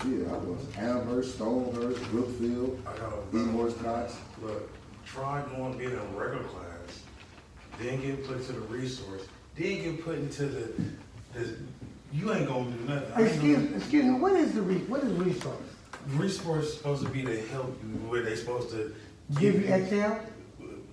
Yeah, I was Amherst, Stonehurst, Brookfield, I got East Cox. Look, try going being in a regular class, then get put to the resource, then get put into the you ain't gonna do nothing. I ain't gonna- Excuse me, what is resource? Resource is supposed to be to help you where they supposed to Give you extra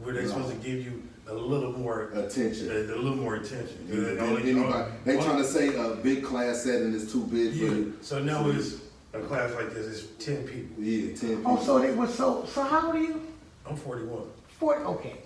where they supposed to give you a little more Attention. a little more attention. Anybody, they trying to say a big class setting is too big for Yeah. you. So now it's a class like this. It's 10 people. Yeah, 10 people. Oh, so they was so how old are you? I'm 41.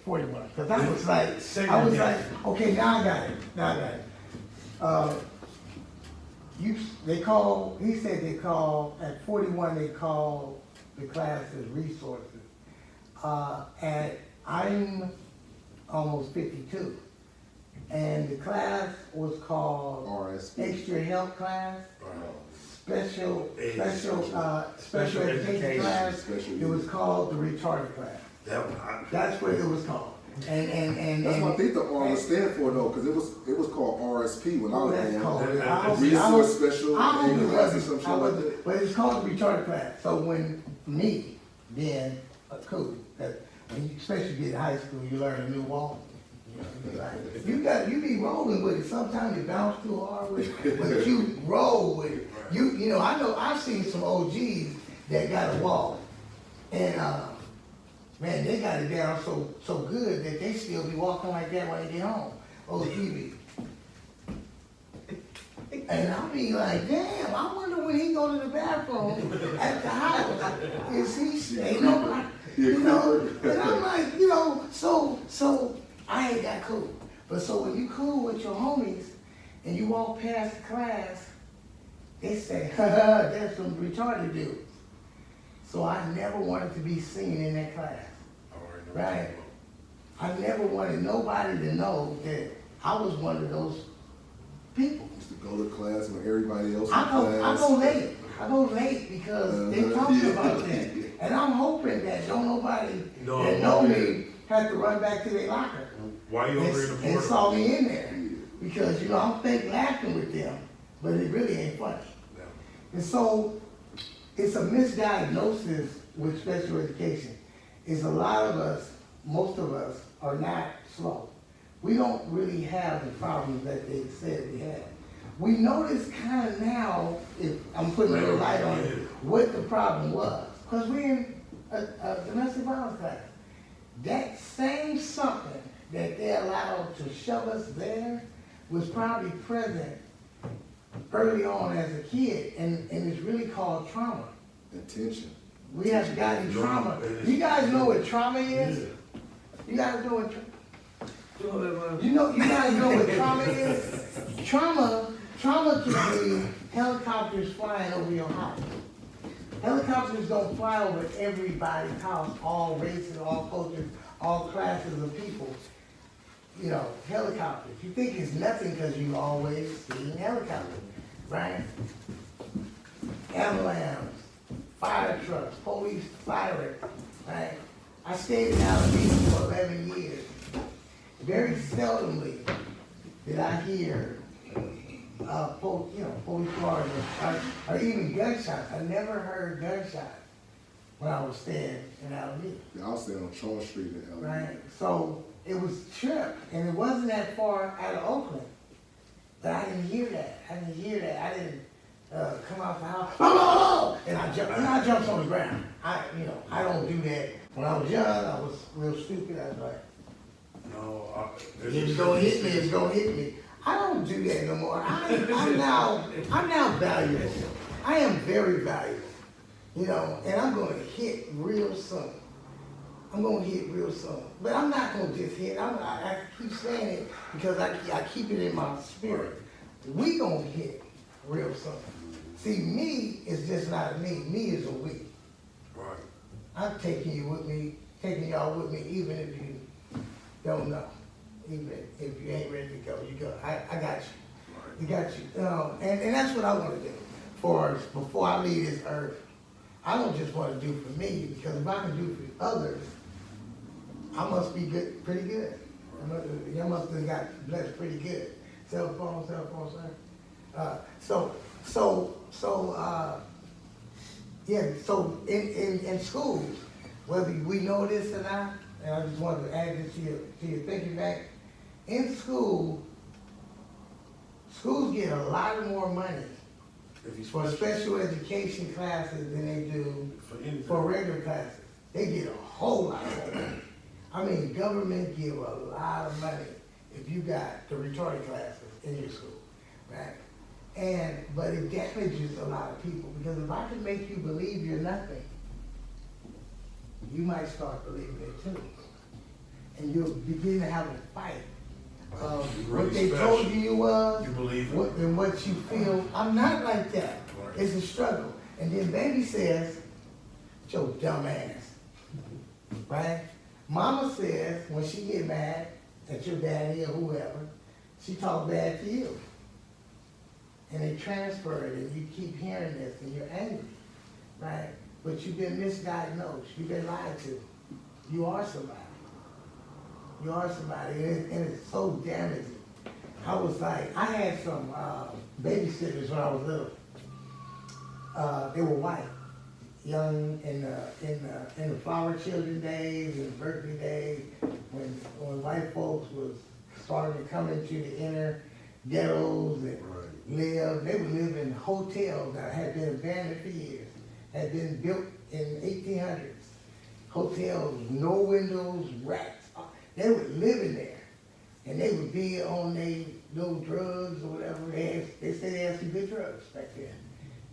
41. Cause I was like, Segregate. okay, now I got it. He said they call, at 41, they call the classes resources. And I'm almost 52. And the class was called RSP. extra help class, special Special education education. class. Special It was called the retarded class. That one, That's what it was called. And That's what I think the R was stand for though, because it was called RSP when I Oh, was that's there. called. Resource special I hope it class or wasn't, some shit I like wasn't, that. but it's called the retarded class. So when me, being a cool, that when you, especially get in high school, you learn a new walk. You know, you be rolling with it. Sometimes you bounce too hard with it, but you roll with it. You know, I've seen some OGs that got a walk, and man, they got it down so good that they still be walking like that when they get home. OG. And I be like, damn, I wonder when he go to the bathroom at the house, is he staying nobody? You know, and I'm like, you know, so I ain't that cool. But so when you cool with your homies and you walk past the class, they say, there's some retarded dudes. So I never wanted to be seen in that class, right? I never wanted nobody to know that I was one of those people. Used to go to class when everybody else in I class. go late because they talking Yeah. about that. And I'm hoping that don't nobody No, that know me have to run back to their locker why you over in the and portal? saw me in there. Because, you know, I'm fake laughing with them, but it really ain't funny. No. And so it's a misdiagnosis with special education. Is a lot of us, most of us, are not slow. We don't really have the problems that they said we had. We notice kind of now, if I'm putting a little light on it, what the problem was. Because we're in a domestic violence class. That same something that they allowed to shove us there was probably present early on as a kid, and it's really called trauma. Attention. We have gotten trauma. You guys know what trauma is? You guys know what you guys know what trauma is? Trauma can be helicopters flying over your house. Helicopters don't fly over everybody's house, all races, all cultures, all classes of people. You know, helicopters. You think it's nothing because you always see helicopters, right? Ambulance, fire trucks, police, fire, right? I stayed in Alameda for 11 years. Very seldomly did I hear, police cars or even gunshots. I never heard gunshots when I was staying in Alameda. Yeah, I was staying on Charles Street in LA. Right, so it was a trip, and it wasn't that far out of Oakland, but I didn't hear that. I didn't come out the house, oh! And I jumped on the ground. I don't do that. When I was young, I was real stupid. I was like, No, if it's gonna hit me, it's gonna hit me. I don't do that no more. I'm now valuable. I am very valuable, you know, and I'm gonna hit real soon. But I'm not gonna just hit. I keep saying it because I keep it in my spirit. We gonna hit real soon. See, me is just not a me. Me is a we. right. I'm taking y'all with me, even if you don't know. Even if you ain't ready to go, you go. I got you. You got you. And that's what I want to do before I leave this earth. I don't just want to do for me, because if I can do for others, I must be good, pretty good. You must have got blessed pretty good. Cell phone, sir. Yeah, so in schools, whether we know this or not, and I just wanted to add this to your thinking back, in school, schools get a lot more money If you for special education classes than they do for anything. for regular classes. They get a whole lot more money. I mean, government give a lot of money if you got the retarded classes in your school, right? But it damages a lot of people, because if I can make you believe you're nothing, you might start believing it too. And you'll begin to have a fight of You're what really they told special. you was, You believe it. and what you feel. I'm not like that. Right. It's a struggle. And then baby says, your dumb ass, right? Mama says, when she get mad at your daddy or whoever, she talk bad to you. And they transfer it, and you keep hearing this, and you're angry, right? But you've been misdiagnosed, you've been lied to. You are somebody. You are somebody, and it's so damaging. I was like, I had some babysitters when I was little. They were white, young in the flower children days and birthday days, when white folks was starting to come into the inner ghettos and live. They would live in hotels that had been abandoned for years, had been built in 1800s. Hotels, no windows, rats. They would live in there, and they would be on their little drugs or whatever. They said they had some good drugs back then,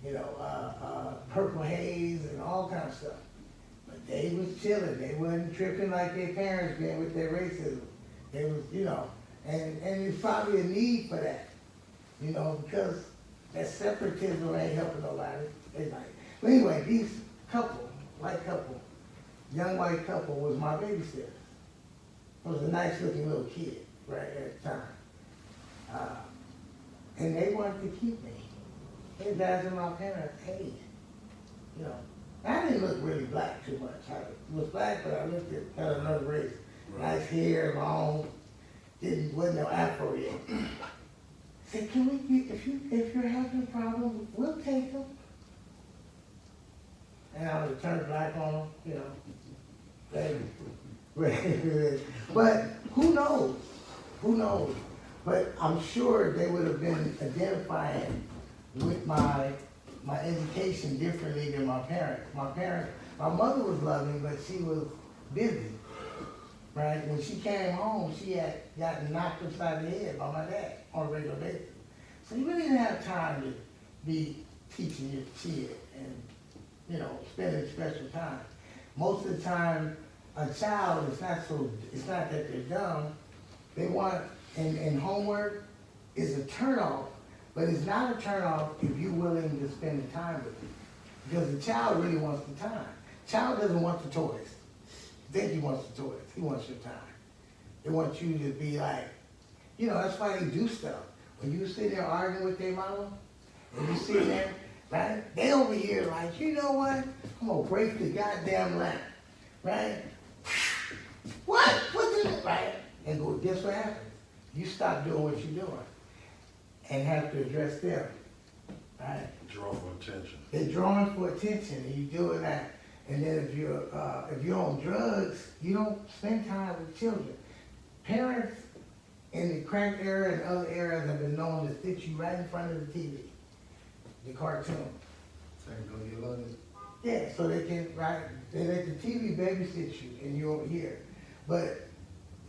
you know, purple haze and all kinds of stuff. But they was chilling. They wasn't tripping like their parents did with their racism. They was, you know, and there's probably a need for that, you know, because that separatism ain't helping nobody. They like, but anyway, these couple, young white couple was my babysitter. Was a nice looking little kid, right, at the time. And they wanted to keep me. They guys and my parents paid. You know, I didn't look really black too much. I was black, but I looked at another race. Right. Nice hair, long, wasn't no afro yet. Said, can we, if you're having a problem, we'll take them. And I would turn black on them, you know. But who knows? Who knows? But I'm sure they would have been identifying with my education differently than my parents. My mother was loving, but she was busy, right? When she came home, she had gotten knocked upside the head by my dad on a regular basis. So you really didn't have time to be teaching your kid and, you know, spending special time. Most of the time, a child is it's not that they're dumb. They want, and homework is a turnoff, but it's not a turnoff if you're willing to spend the time with them. Because the child really wants the time. Child doesn't want the toys. Think he wants the toys. He wants your time. They want you to be like, you know, that's why they do stuff. When you sit there arguing with their mama, and you sit there, right? They over here like, you know what? I'm gonna break the goddamn lamp, right? What? What's in it? Right? And go, guess what happens? You stop doing what you're doing and have to address them, right? Draw for attention. They're drawing for attention, and you doing that. And then if you're on drugs, you don't spend time with children. Parents in the crack era and other eras have been known to sit you right in front of the TV, the cartoon. So I can go get loaded. Yeah, so they can, right, they let the TV babysit you and you're over here. But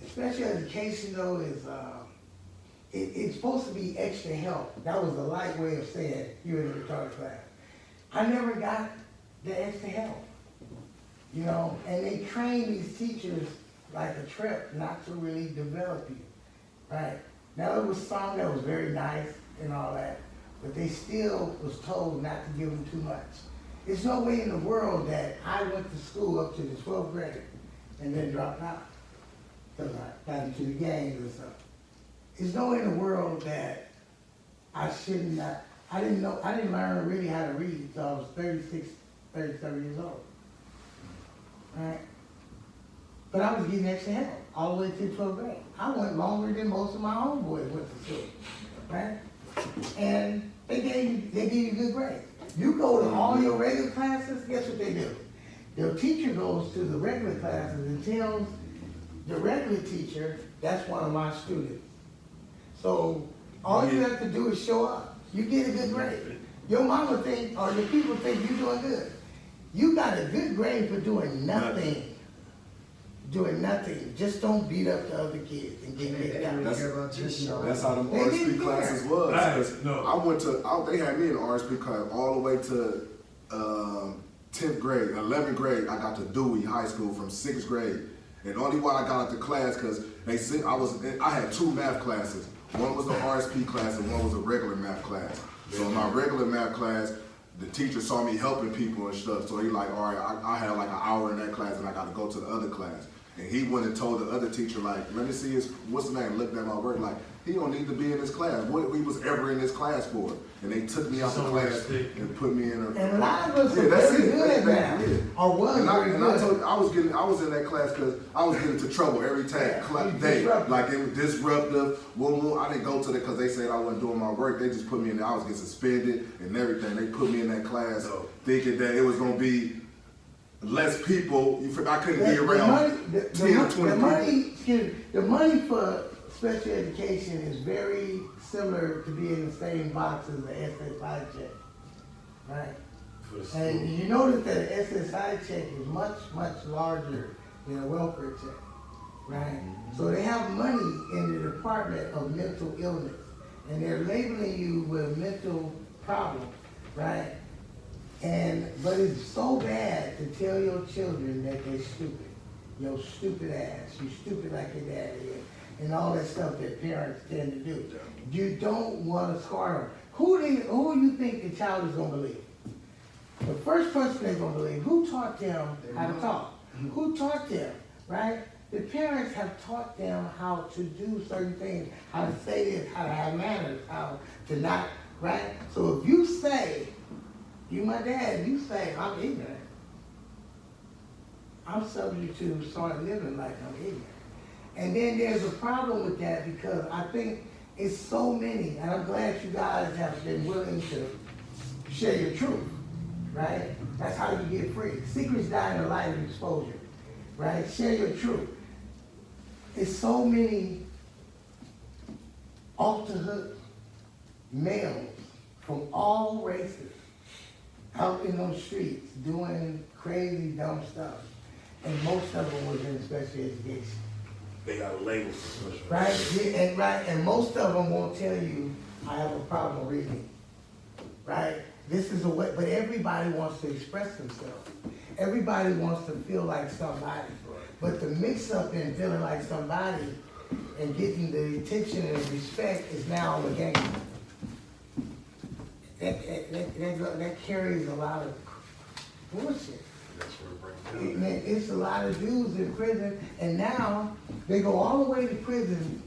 special education though is, it's supposed to be extra help. That was a light way of saying you're in a retarded class. I never got the extra help, you know, and they train these teachers like a trip not to really develop you, right? Now, it was some that was very nice and all that, but they still was told not to give them too much. There's no way in the world that I went to school up to the 12th grade and then dropped out because I got into the gangs and stuff. There's no way in the world that I shouldn't not, I didn't learn really how to read until I was 36, 37 years old, right? But I was getting extra help all the way to 12th grade. I went longer than most of my homeboys went to school, right? And they gave you good grades. You go to all your regular classes, guess what they do? Their teacher goes to the regular classes and tells the regular teacher, that's one of my students. So all you have to do is show up. You get a good grade. Your mama think, or your people think you're doing good. You got a good grade for doing nothing. Doing nothing. Just don't beat up the other kids and get kicked out. That's how them They RSP didn't classes care. was. Right, 'Cause no. they had me in RSP class all the way to 10th grade, 11th grade. I got to Dewey High School from 6th grade, and only why I got out the class because they said I had 2 math classes. One was the RSP class and one was a regular math class. So in my regular math class, the teacher saw me helping people and stuff, so he like, all right, I had like an hour in that class and I got to go to the other class. And he went and told the other teacher, like, let me see what's his name, looked at my work, like, he don't need to be in this class. What he was ever in this class for? And they took me out the Somewhere class stick. and put me in a... And a lot of us are that's very it. good at math, Yeah. or was And very I good. told you, I was in that class because I was getting into trouble every time, Yeah, day. disruptive. Like it was disruptive. I didn't go to that because they said I wasn't doing my work. They just put me in there. I was getting suspended and everything. They put me in that class No. thinking that it was gonna be less people. I couldn't be The around money- 10 or 20 people. the money for special education is very similar to being in the same box as the SSI check, right? For the school. And you notice that an SSI check is much, much larger than a welfare check, right? So they have money in the Department of Mental Illness, and they're labeling you with a mental problem, right? But it's so bad to tell your children that they're stupid. Your stupid ass, you stupid like your dad is, and all that stuff that parents tend to do. You don't want to scar them. Who do you think the child is going to believe? The first person they're going to believe, who taught them how to talk? Who taught them, right? The parents have taught them how to do certain things, how to say this, how to have manners, how to not, right? So if you say, you my dad, you say, I'm ignorant, I'm subject to start living like I'm ignorant. And then there's a problem with that because I think it's so many, and I'm glad you guys have been willing to share your truth, right? That's how you get free. Secrets die in the light of exposure, right? Share your truth. There's so many off the hook males from all races out in those streets doing crazy, dumb stuff. And most of them was in special education. They got a label for special. Right? And most of them won't tell you, I have a problem reading. Right? This is a way, but everybody wants to express themselves. Everybody wants to feel like somebody. But the mix up in feeling like somebody and getting the attention and respect is now the game. That carries a lot of bullshit. That's where it breaks down. Man, it's a lot of dudes in prison, and now they go all the way to prison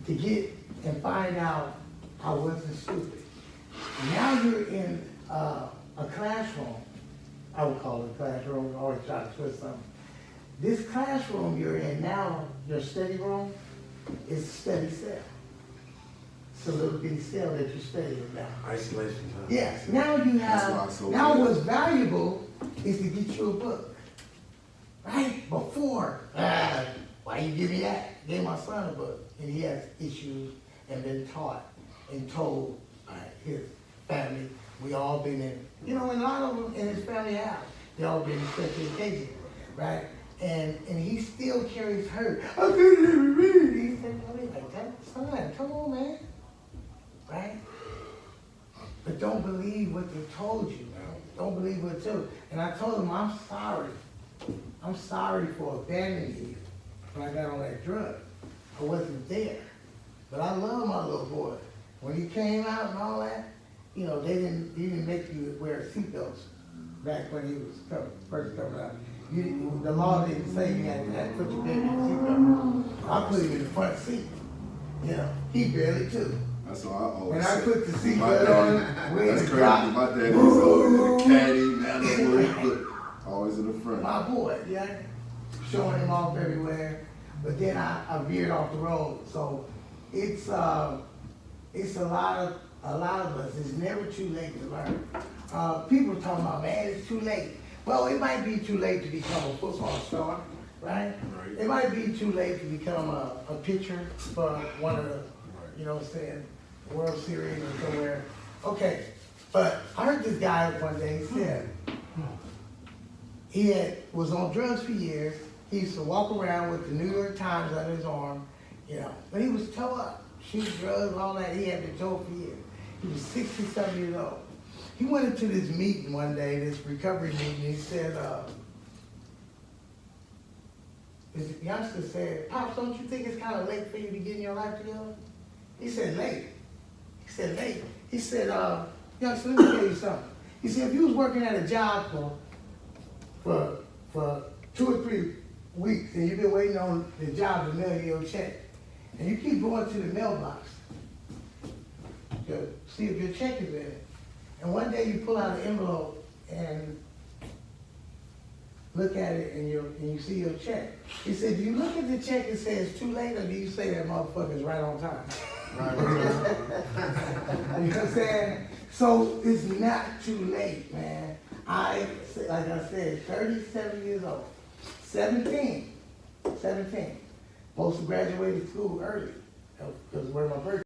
to get and find out I wasn't stupid. Now you're in a classroom. I would call it a classroom. I always try to twist something. This classroom you're in now, your study room, is a study cell. It's a little bitty cell that you're studying now. Isolation time. Yes, now you That's why have, it's so now good. what's valuable is to get you a book. Right? Before, why you give me that? Gave my son a book, and he has issues and been taught and told by his family. We all been in, and a lot of them in his family have. They all been in special education, right? And he still carries hurt. I couldn't even read. He said, son, come on, man. Right? But don't believe what they told you. Don't believe what they told you. And I told him, I'm sorry. I'm sorry for abandoning you when I got on that drug. I wasn't there. But I love my little boy. When he came out and all that, they didn't make you wear seatbelts back when he was first coming out. The law didn't say you had to put your baby in a seatbelt. I put him in the front seat. He barely took. That's all I always When I say. put the My seatbelt daddy- on, we in That's the crazy. drop. My daddy was always in the caddy, man, always in the front. My boy, yeah, showing him off everywhere. But then I veered off the road. So it's a lot of us. It's never too late to learn. people talking about, man, it's too late. Well, it might be too late to become a football star, right? Right. It might be too late to become a pitcher for one of the, you know what I'm saying, World Series or somewhere. Okay, but I heard this guy one day, he said, was on drugs for years. He used to walk around with the New York Times under his arm, you know, but he was toe up, shoot drugs, all that. He had been told for years. He was 67 years old. He went into this meeting one day, this recovery meeting. He said, this youngster said, "Pops, don't you think it's kind of late for you to get in your life together?" He said, "Late." He said, "Late." He said, "Youngster, let me tell you something." He said, "If you was working at a job for 2 or 3 weeks and you've been waiting on the job to mail you your check, and you keep going to the mailbox to see if your check is in it, and one day you pull out an envelope and look at it and you see your check." He said, "Do you look at the check and say it's too late, or do you say that motherfucker's right on time?" Right. You know what I'm saying? So it's not too late, man. Like I said, 37 years old, 17, supposed to graduate school early, because where my birthday.